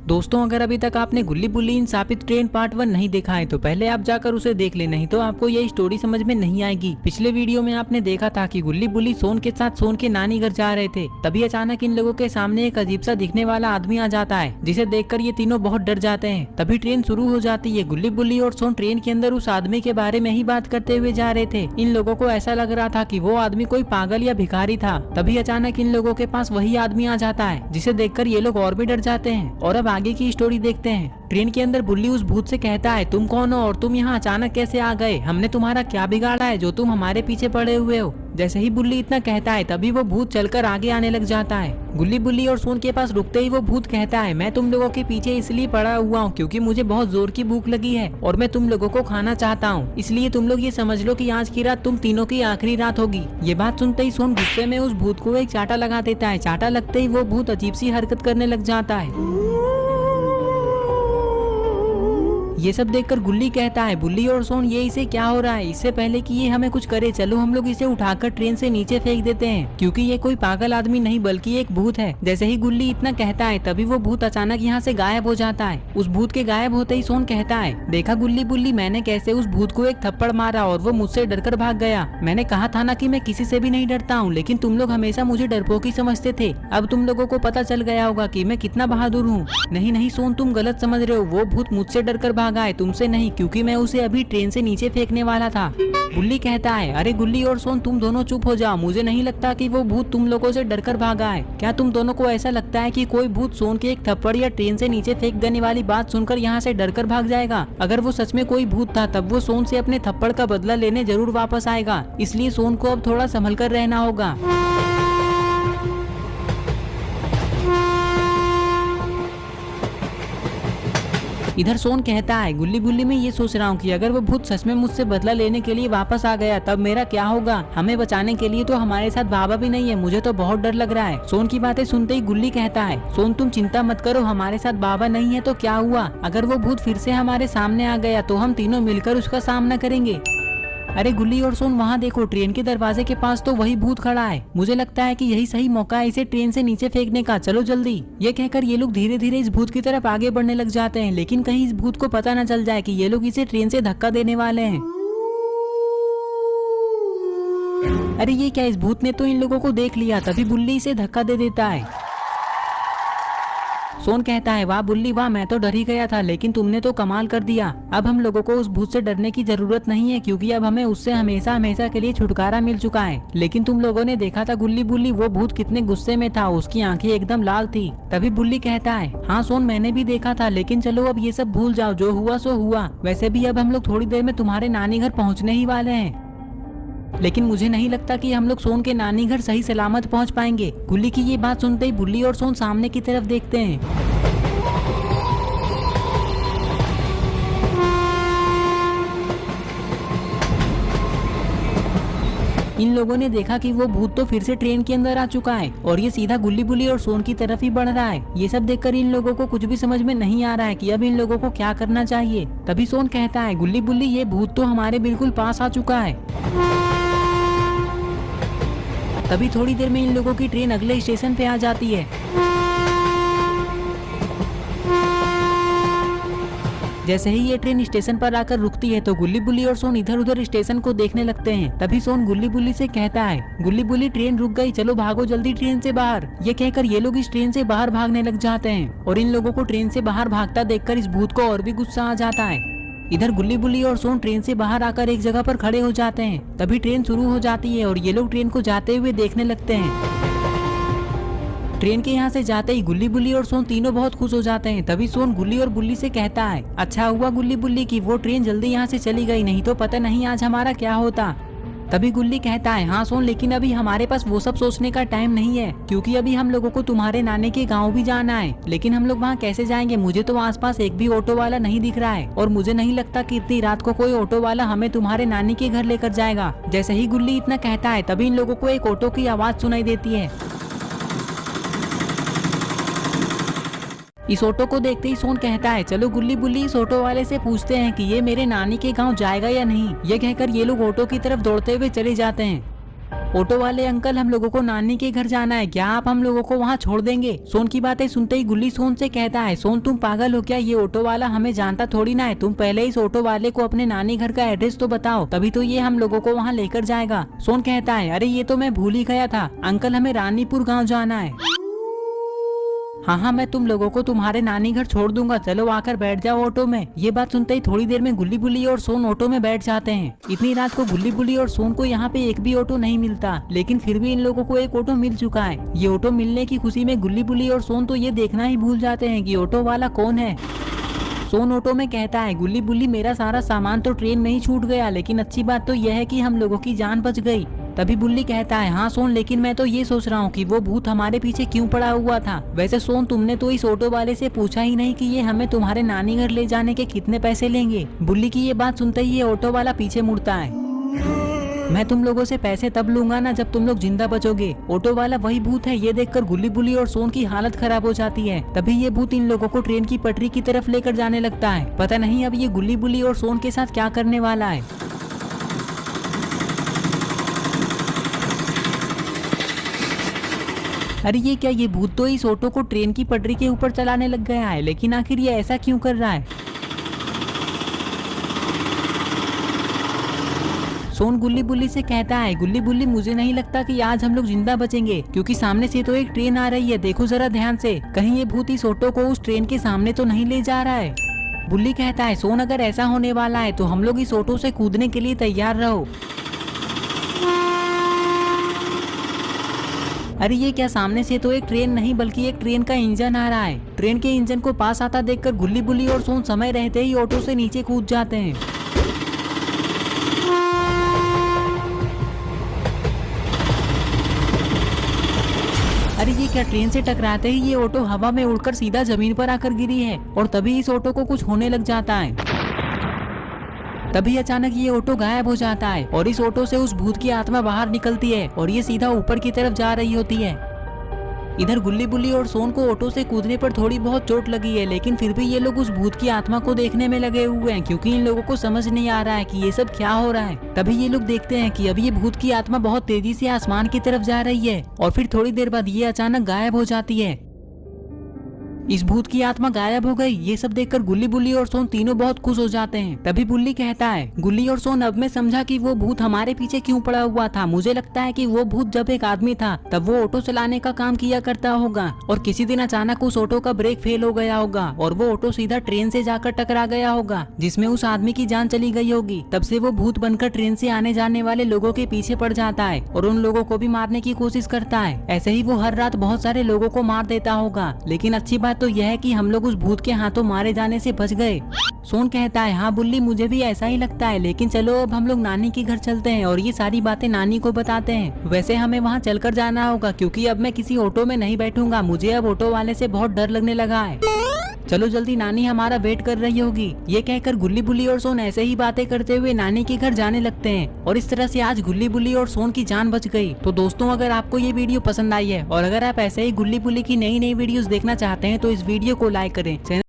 दोस्तों, अगर अभी तक आपने गुल्ली बुल्ली इन शापित ट्रेन पार्ट 1 नहीं देखा है तो पहले आप जाकर उसे देख ले, नहीं तो आपको ये स्टोरी समझ में नहीं आएगी। पिछले वीडियो में आपने देखा था कि गुल्ली बुल्ली सोन के साथ सोन के नानी घर जा रहे थे। तभी अचानक इन लोगों के सामने एक अजीब सा दिखने वाला आदमी आ जाता है, जिसे देखकर ये तीनों बहुत डर जाते हैं। तभी ट्रेन शुरू हो जाती है। गुल्ली बुल्ली और सोन ट्रेन के अंदर उस आदमी के बारे में ही बात करते हुए जा रहे थे। इन लोगों को ऐसा लग रहा था कि वो आदमी कोई पागल या भिखारी था। तभी अचानक इन लोगों के पास वही आदमी आ जाता है, जिसे देखकर ये लोग और भी डर जाते हैं। और अब आगे की स्टोरी देखते हैं। ट्रेन के अंदर बुल्ली उस भूत से कहता है, तुम कौन हो और तुम यहाँ अचानक कैसे आ गए? हमने तुम्हारा क्या बिगाड़ा है जो तुम हमारे पीछे पड़े हुए हो? जैसे ही बुल्ली इतना कहता है तभी वो भूत चलकर आगे आने लग जाता है। गुल्ली बुल्ली और सोन के पास रुकते ही वो भूत कहता है, मैं तुम लोगों के पीछे इसलिए पड़ा हुआ हूँ क्योंकि मुझे बहुत जोर की भूख लगी है और मैं तुम लोगों को खाना चाहता हूँ। इसलिए तुम लोग ये समझ लो कि आज की रात तुम तीनों की आखिरी रात होगी। ये बात सुनते ही सोन गुस्से में उस भूत को एक चाटा लगा देता है। चाटा लगते ही वो भूत अजीब सी हरकत करने लग जाता है। ये सब देखकर गुल्ली कहता है, बुल्ली और सोन ये इसे क्या हो रहा है? इससे पहले कि ये हमें कुछ करे चलो हम लोग इसे उठाकर ट्रेन से नीचे फेंक देते हैं, क्योंकि ये कोई पागल आदमी नहीं बल्कि एक भूत है। जैसे ही गुल्ली इतना कहता है तभी वो भूत अचानक यहाँ से गायब हो जाता है। उस भूत के गायब होते ही सोन कहता है, देखा गुल्ली बुल्ली, मैंने कैसे उस भूत को एक थप्पड़ मारा और वो मुझसे डरकर भाग गया। मैंने कहा था ना कि मैं किसी से भी नहीं डरता हूँ, लेकिन तुम लोग हमेशा मुझे डरपोकी समझते थे। अब तुम लोगों को पता चल गया होगा कि मैं कितना बहादुर हूँ। नहीं नहीं सोन, तुम गलत समझ रहे हो। वो भूत मुझसे डरकर भागा है, तुमसे नहीं, क्योंकि मैं उसे अभी ट्रेन से नीचे फेंकने वाला था। बुल्ली कहता है, अरे गुल्ली और सोन तुम दोनों चुप हो जाओ। मुझे नहीं लगता कि वो भूत तुम लोगों से डरकर भागा है। क्या तुम दोनों को ऐसा लगता है कि कोई भूत सोन के एक थप्पड़ या ट्रेन से नीचे फेंक देने वाली बात सुनकर यहाँ से डरकर भाग जाएगा? अगर वो सच में कोई भूत था तब वो सोन से अपने थप्पड़ का बदला लेने जरूर वापस आएगा। इसलिए सोन को अब थोड़ा संभल कर रहना होगा। इधर सोन कहता है, गुल्ली बुल्ली मैं ये सोच रहा हूँ कि अगर वो भूत सच में मुझसे बदला लेने के लिए वापस आ गया तब मेरा क्या होगा? हमें बचाने के लिए तो हमारे साथ बाबा भी नहीं है, मुझे तो बहुत डर लग रहा है। सोन की बातें सुनते ही गुल्ली कहता है, सोन तुम चिंता मत करो, हमारे साथ बाबा नहीं है तो क्या हुआ? अगर वो भूत फिर से हमारे सामने आ गया तो हम तीनों मिलकर उसका सामना करेंगे। अरे गुल्ली और सोन वहाँ देखो, ट्रेन के दरवाजे के पास तो वही भूत खड़ा है। मुझे लगता है कि यही सही मौका है इसे ट्रेन से नीचे फेंकने का। चलो जल्दी। ये कहकर ये लोग धीरे धीरे इस भूत की तरफ आगे बढ़ने लग जाते हैं, लेकिन कहीं इस भूत को पता न चल जाए कि ये लोग इसे ट्रेन से धक्का देने वाले हैं। अरे ये क्या, इस भूत ने तो इन लोगों को देख लिया। तभी बुल्ली इसे धक्का दे देता है। सोन कहता है, वाह बुल्ली वाह, मैं तो डर ही गया था, लेकिन तुमने तो कमाल कर दिया। अब हम लोगों को उस भूत से डरने की जरूरत नहीं है, क्योंकि अब हमें उससे हमेशा हमेशा के लिए छुटकारा मिल चुका है। लेकिन तुम लोगों ने देखा था गुल्ली बुल्ली, वो भूत कितने गुस्से में था, उसकी आंखें एकदम लाल थी। तभी बुल्ली कहता है, हाँ सोन मैंने भी देखा था, लेकिन चलो अब ये सब भूल जाओ, जो हुआ सो हुआ। वैसे भी अब हम लोग थोड़ी देर में तुम्हारे नानी घर पहुँचने ही वाले हैं, लेकिन मुझे नहीं लगता कि हम लोग सोन के नानी घर सही सलामत पहुंच पाएंगे। गुल्ली की ये बात सुनते ही बुल्ली और सोन सामने की तरफ देखते हैं। इन लोगों ने देखा कि वो भूत तो फिर से ट्रेन के अंदर आ चुका है और ये सीधा गुल्ली बुल्ली और सोन की तरफ ही बढ़ रहा है। ये सब देखकर इन लोगों को कुछ भी समझ में नहीं आ रहा है कि अब इन लोगों को क्या करना चाहिए। तभी सोन कहता है, गुल्ली बुल्ली ये भूत तो हमारे बिल्कुल पास आ चुका है। तभी थोड़ी देर में इन लोगों की ट्रेन अगले स्टेशन पे आ जाती है। जैसे ही ये ट्रेन स्टेशन पर आकर रुकती है तो गुल्ली बुल्ली और सोन इधर उधर स्टेशन को देखने लगते हैं। तभी सोन गुल्ली बुल्ली से कहता है, गुल्ली बुल्ली ट्रेन रुक गई, चलो भागो जल्दी ट्रेन से बाहर। ये कहकर ये लोग इस ट्रेन से बाहर भागने लग जाते हैं और इन लोगों को ट्रेन से बाहर भागता देखकर इस भूत को और भी गुस्सा आ जाता है। इधर गुल्ली बुल्ली और सोन ट्रेन से बाहर आकर एक जगह पर खड़े हो जाते हैं। तभी ट्रेन शुरू हो जाती है और ये लोग ट्रेन को जाते हुए देखने लगते हैं। ट्रेन के यहाँ से जाते ही गुल्ली बुल्ली और सोन तीनों बहुत खुश हो जाते हैं। तभी सोन गुल्ली और बुल्ली से कहता है, अच्छा हुआ गुल्ली बुल्ली की वो ट्रेन जल्दी यहाँ से चली गई, नहीं तो पता नहीं आज हमारा क्या होता। तभी गुल्ली कहता है, हाँ सोन, लेकिन अभी हमारे पास वो सब सोचने का टाइम नहीं है, क्योंकि अभी हम लोगों को तुम्हारे नानी के गांव भी जाना है। लेकिन हम लोग वहाँ कैसे जाएंगे? मुझे तो आसपास एक भी ऑटो वाला नहीं दिख रहा है और मुझे नहीं लगता कि इतनी रात को कोई ऑटो वाला हमें तुम्हारे नानी के घर लेकर जाएगा। जैसे ही गुल्ली इतना कहता है तभी इन लोगों को एक ऑटो की आवाज सुनाई देती है। इस ऑटो को देखते ही सोन कहता है, चलो गुल्ली बुल्ली इस ऑटो वाले से पूछते हैं कि ये मेरे नानी के गांव जाएगा या नहीं। ये कहकर ये लोग ऑटो की तरफ दौड़ते हुए चले जाते हैं ऑटो वाले अंकल, हम लोगों को नानी के घर जाना है, क्या आप हम लोगों को वहाँ छोड़ देंगे? सोन की बातें सुनते ही गुल्ली सोन से कहता है, सोन तुम पागल हो क्या? ये ऑटो वाला हमें जानता थोड़ी ना है, तुम पहले इस ऑटो वाले को अपने नानी घर का एड्रेस तो बताओ, तभी तो ये हम लोगों को वहाँ लेकर जाएगा। सोन कहता है, अरे ये तो मैं भूल ही गया था अंकल, हमें रानीपुर गाँव जाना है। हाँ, मैं तुम लोगों को तुम्हारे नानी घर छोड़ दूंगा, चलो आकर बैठ जाओ ऑटो में। ये बात सुनते ही थोड़ी देर में गुल्ली बुल्ली और सोन ऑटो में बैठ जाते हैं। इतनी रात को गुल्ली बुल्ली और सोन को यहाँ पे एक भी ऑटो नहीं मिलता, लेकिन फिर भी इन लोगों को एक ऑटो मिल चुका है। ये ऑटो मिलने की खुशी में गुल्ली बुल्ली और सोन तो ये देखना ही भूल जाते हैं कि ऑटो वाला कौन है। सोन ऑटो में कहता है, गुल्ली बुल्ली मेरा सारा सामान तो ट्रेन में ही छूट गया, लेकिन अच्छी बात तो यह है कि हम लोगों की जान बच गई। तभी बुल्ली कहता है, हाँ सोन, लेकिन मैं तो ये सोच रहा हूँ कि वो भूत हमारे पीछे क्यों पड़ा हुआ था। वैसे सोन, तुमने तो इस ऑटो वाले से पूछा ही नहीं कि ये हमें तुम्हारे नानी घर ले जाने के कितने पैसे लेंगे। बुल्ली की ये बात सुनते ही ये ऑटो वाला पीछे मुड़ता है। मैं तुम लोगों से पैसे तब लूंगा ना जब तुम लोग जिंदा बचोगे। ऑटो वाला वही भूत है। ये देखकर गुल्ली बुल्ली और सोन की हालत खराब हो जाती है। तभी ये भूत इन लोगों को ट्रेन की पटरी की तरफ लेकर जाने लगता है। पता नहीं अब ये गुल्ली बुल्ली और सोन के साथ क्या करने वाला है। अरे ये क्या, ये भूत तो इस ऑटो को ट्रेन की पटरी के ऊपर चलाने लग गया है, लेकिन आखिर ये ऐसा क्यों कर रहा है? सोन गुल्ली बुल्ली से कहता है, गुल्ली बुल्ली मुझे नहीं लगता कि आज हम लोग जिंदा बचेंगे, क्योंकि सामने से तो एक ट्रेन आ रही है, देखो जरा ध्यान से, कहीं ये भूत इस ऑटो को उस ट्रेन के सामने तो नहीं ले जा रहा है। बुल्ली कहता है, सोन अगर ऐसा होने वाला है तो हम लोग इस ऑटो से कूदने के लिए तैयार रहो। अरे ये क्या, सामने से तो एक ट्रेन नहीं बल्कि एक ट्रेन का इंजन आ रहा है। ट्रेन के इंजन को पास आता देखकर गुल्ली बुल्ली और सोन समय रहते ही ऑटो से नीचे कूद जाते हैं। अरे ये क्या, ट्रेन से टकराते ही ये ऑटो हवा में उड़कर सीधा जमीन पर आकर गिरी है और तभी इस ऑटो को कुछ होने लग जाता है। तभी अचानक ये ऑटो गायब हो जाता है और इस ऑटो से उस भूत की आत्मा बाहर निकलती है और ये सीधा ऊपर की तरफ जा रही होती है। इधर गुल्ली बुल्ली और सोन को ऑटो से कूदने पर थोड़ी बहुत चोट लगी है, लेकिन फिर भी ये लोग उस भूत की आत्मा को देखने में लगे हुए हैं, क्योंकि इन लोगों को समझ नहीं आ रहा है कि ये सब क्या हो रहा है। तभी ये लोग देखते हैं कि अब ये भूत की आत्मा बहुत तेजी से आसमान की तरफ जा रही है और फिर थोड़ी देर बाद ये अचानक गायब हो जाती है। इस भूत की आत्मा गायब हो गई। ये सब देखकर गुल्ली बुल्ली और सोन तीनों बहुत खुश हो जाते हैं। तभी बुल्ली कहता है, गुल्ली और सोन, अब मैं समझा कि वो भूत हमारे पीछे क्यों पड़ा हुआ था। मुझे लगता है कि वो भूत जब एक आदमी था तब वो ऑटो चलाने का काम किया करता होगा और किसी दिन अचानक उस ऑटो का ब्रेक फेल हो गया होगा और वो ऑटो सीधा ट्रेन से जाकर टकरा गया होगा, जिसमें उस आदमी की जान चली गई होगी। तब से वो भूत बनकर ट्रेन से आने जाने वाले लोगों के पीछे पड़ जाता है और उन लोगों को भी मारने की कोशिश करता है। ऐसे ही वो हर रात बहुत सारे लोगों को मार देता होगा। लेकिन अच्छी बात तो यह है कि हम लोग उस भूत के हाथों मारे जाने से बच गए। सोन कहता है, हाँ बुल्ली, मुझे भी ऐसा ही लगता है, लेकिन चलो अब हम लोग नानी के घर चलते हैं और ये सारी बातें नानी को बताते हैं। वैसे हमें वहाँ चलकर जाना होगा, क्योंकि अब मैं किसी ऑटो में नहीं बैठूंगा, मुझे अब ऑटो वाले से बहुत डर लगने लगा है। चलो जल्दी, नानी हमारा वेट कर रही होगी। ये कहकर गुल्ली बुल्ली और सोन ऐसे ही बातें करते हुए नानी के घर जाने लगते हैं और इस तरह से आज गुल्ली बुल्ली और सोन की जान बच गई। तो दोस्तों, अगर आपको ये वीडियो पसंद आई है और अगर आप ऐसे ही गुल्ली बुल्ली की नई नई वीडियोस देखना चाहते हैं तो इस वीडियो को लाइक करें।